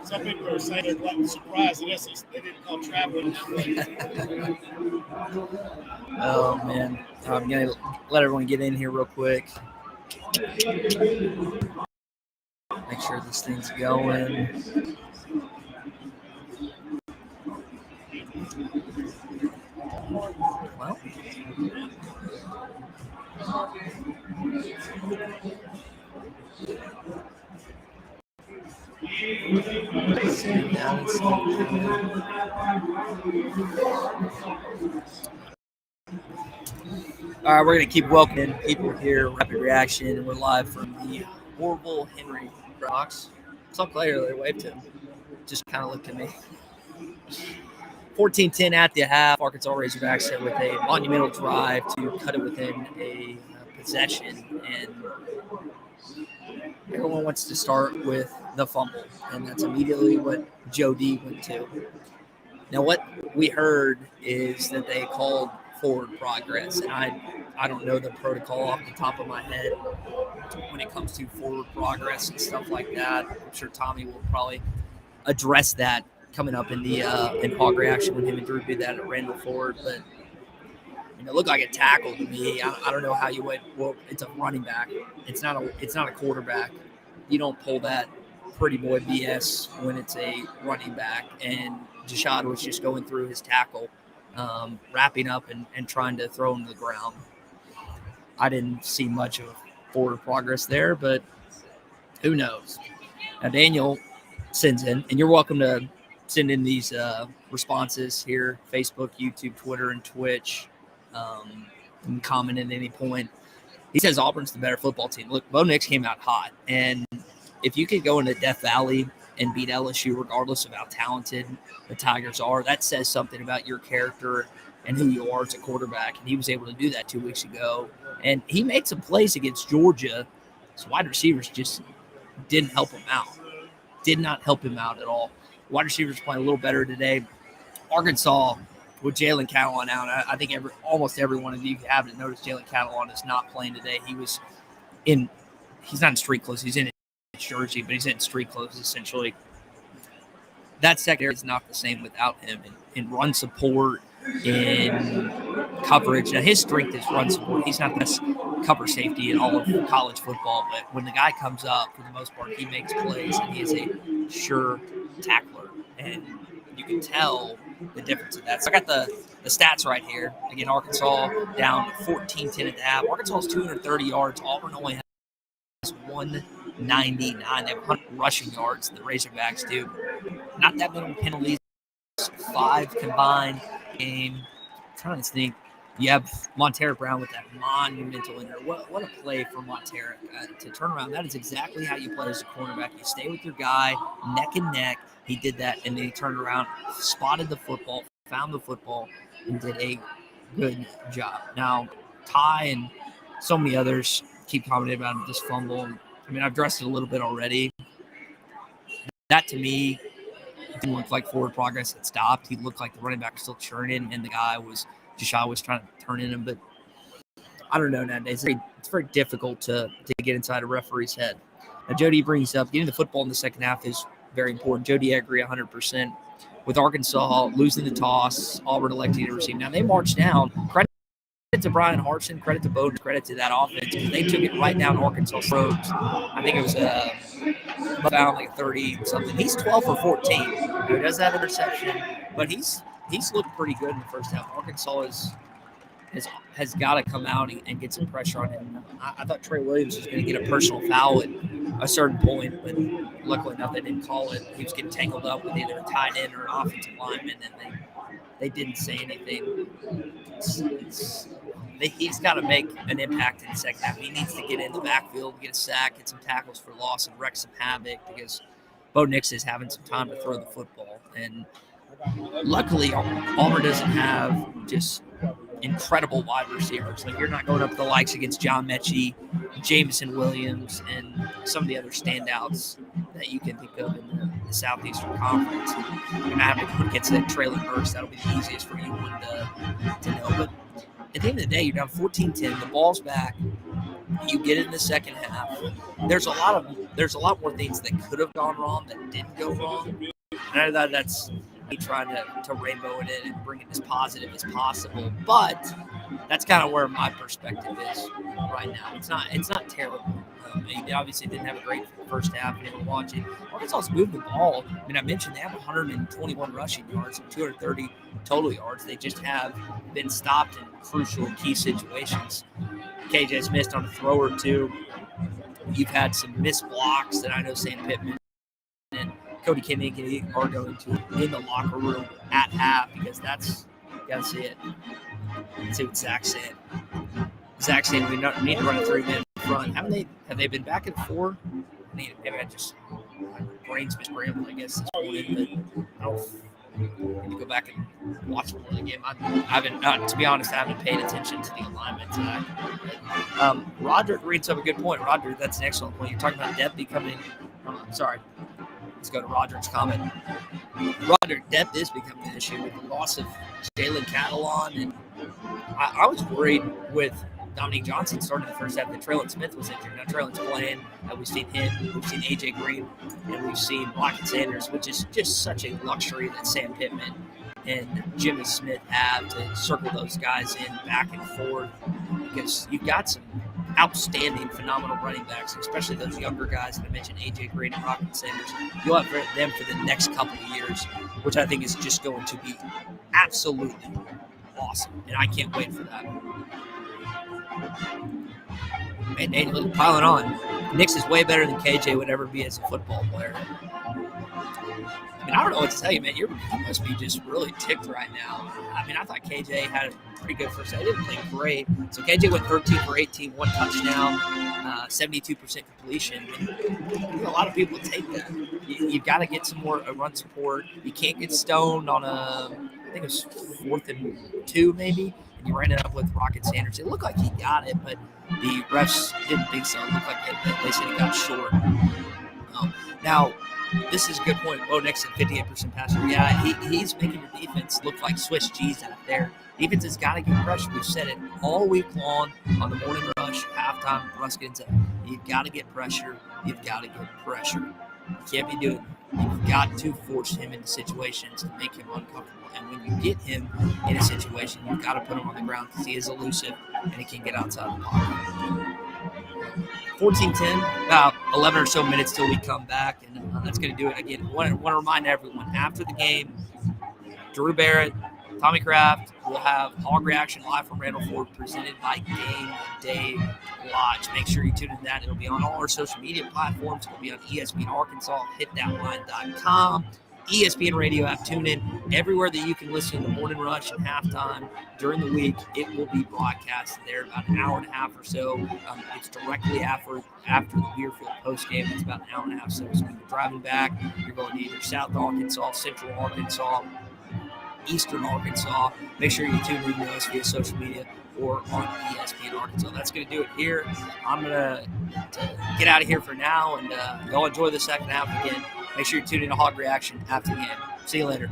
Some people are saying they're surprised that they didn't call traveling. Oh, man. I'm going to let everyone get in here real quick. Make sure this thing's going. Well. All right, we're going to keep welcoming people here. Rapid Reaction. We're live from the Orville Henry Hogs. Some player there waved to him. Just kind of looked at me. 14-10 at the half. Arkansas Razorbacks with a monumental drive to cut it within a possession. And everyone wants to start with the fumble. And that's immediately what Joe D went to. Now, what we heard is that they called forward progress. And I don't know the protocol off the top of my head when it comes to forward progress and stuff like that. I'm sure Tommy will probably address that coming up in the in Hog Reaction when him and Drew did that at Randall Ford. But it looked like a tackle to me. I don't know how you went. Well, it's a running back. It's not a quarterback. You don't pull that pretty boy BS when it's a running back. And Jashad was just going through his tackle, wrapping up and trying to throw him to the ground. I didn't see much of forward progress there, but who knows? Now Daniel sends in, and you're welcome to send in these responses here, Facebook, YouTube, Twitter, and Twitch. And comment at any point. He says Auburn's the better football team. Look, Bo Nix came out hot, and if you could go into Death Valley and beat LSU regardless of how talented the Tigers are, that says something about your character and who you are as a quarterback. And he was able to do that 2 weeks ago. And he made some plays against Georgia. His wide receivers just didn't help him out. Did not help him out at all. Wide receivers playing a little better today. Arkansas, with Jalen Catalon out, I think almost every one of you haven't noticed Jalen Catalon is not playing today. He's not in street clothes. He's in his jersey, but he's in street clothes essentially. That secondary is not the same without him in run support, in coverage. Now, his strength is run support. He's not the best cover safety in all of college football, but when the guy comes up, for the most part, he makes plays, and he is a sure tackler. And you can tell the difference in that. So I got the stats right here. Again, Arkansas down 14-10 at the half. Arkansas is 230 yards. Auburn only has 199. They have 100 rushing yards. The Razorbacks do. Not that many penalties. 5 combined game. I'm trying to think. You have Montera Brown with that monumental in there. What a play for Montera to turn around. That is exactly how you play as a cornerback. You stay with your guy, neck and neck. He did that, and then he turned around, spotted the football, found the football, and did a good job. Now, Ty and so many others keep commenting about this fumble. I mean, I've addressed it a little bit already. That, to me, didn't look like forward progress had stopped. He looked like the running back was still churning, and the guy Jashad was trying to turn in him. But I don't know nowadays. It's very difficult to get inside a referee's head. Now, Jody brings up getting the football in the second half is very important. Jody, I agree 100%. With Arkansas losing the toss, Auburn electing to receive. Now, they marched down. Credit to Brian Hartson, credit to Bowden, credit to that offense, because they took it right down Arkansas' throats. I think it was found like 30-something. He's 12 for 14. He does have an interception, but he's looked pretty good in the first half. Arkansas has got to come out and get some pressure on him. I thought Trey Williams was going to get a personal foul at a certain point, but luckily enough they didn't call it. He was getting tangled up with either a tight end or an offensive lineman, and they didn't say anything. He's got to make an impact in the second half. He needs to get in the backfield, get a sack, get some tackles for loss, and wreck some havoc, because Bo Nix is having some time to throw the football. And luckily, Auburn doesn't have just incredible wide receivers. Like, you're not going up the likes against John Mechie, Jameson Williams, and some of the other standouts that you can think of in the Southeastern Conference. You're going to have to go against that trailing burst. That'll be the easiest for anyone to know. But at the end of the day, you're down 14-10. The ball's back. You get it in the second half. There's a lot more things that could have gone wrong that didn't go wrong. And I thought that's me trying to rainbow it in and bring it as positive as possible. But that's kind of where my perspective is right now. It's not terrible. They obviously didn't have a great first half. You know, watching Arkansas's moved the ball. I mean, I mentioned they have 121 rushing yards and 230 total yards. They just have been stopped in crucial key situations. KJ's missed on a throw or two. You've had some missed blocks that I know Sam Pittman and Cody Kinnick are going to in the locker room at half, because that's, you got to see it. Let's see what Zach said. Zach said we need to run a 3-minute front. Have they been back and forth? Maybe my brain's been scrambled, I guess, this morning, but I don't need to go back and watch more of the game. To be honest, I haven't paid attention to the alignment tonight. Roger brings up a good point. Roger, that's an excellent point. You're talking about depth becoming. Sorry. Let's go to Roger's comment. Roger, depth is becoming an issue with the loss of Jalen Catalon, and I was worried with Dominique Johnson starting the first half that Traylon Smith was injured. Now Traylon's playing. We've seen him. We've seen A.J. Green. And we've seen Lockett Sanders, which is just such a luxury that Sam Pittman and Jimmy Smith have to circle those guys in back and forth, because you've got some outstanding, phenomenal running backs, especially those younger guys that I mentioned, A.J. Green and Lockett Sanders. You'll have them for the next couple of years, which I think is just going to be absolutely awesome. And I can't wait for that. Man, Daniel, piling on. Nix is way better than KJ would ever be as a football player. I mean, I don't know what to tell you, man. You must be just really ticked right now. I mean, I thought KJ had a pretty good first half. He didn't play great. So KJ went 13 for 18, 1 touchdown, 72% completion. And a lot of people take that. You've got to get some more run support. You can't get stoned on I think it was 4th and 2 maybe. And you ran it up with Rocket Sanders. It looked like he got it, but the refs didn't think so. It looked like they said he got short. Now, this is a good point. Bo Nix at 58% passer. Yeah, he's making your defense look like Swiss cheese out there. Defense has got to get pressure. We've said it all week long on the morning rush, halftime, Ruskins. You've got to get pressure. You've got to get pressure. You can't be doing it. You've got to force him into situations and make him uncomfortable. And when you get him in a situation, you've got to put him on the ground, because he is elusive and he can get outside the pocket. 14-10, about 11 or so minutes till we come back, and that's going to do it. Again, I want to remind everyone, after the game, Drew Barrett, Tommy Kraft will have Hog Reaction live from Randall Ford, presented by Game Day Lodge. Make sure you tune in to that. It'll be on all our social media platforms. It'll be on ESPN Arkansas, hitthatline.com, ESPN radio app, tune in. Everywhere that you can listen to the morning rush and halftime during the week, it will be broadcast there about an hour and a half or so. It's directly after the Weirfield post game. It's about an hour and a half. So when you're driving back, you're going to either South Arkansas, Central Arkansas, Eastern Arkansas. Make sure you tune in to us via social media or on ESPN Arkansas. That's going to do it here. I'm going to get out of here for now, and y'all enjoy the second half again. Make sure you tune in to Hog Reaction after the game. See you later.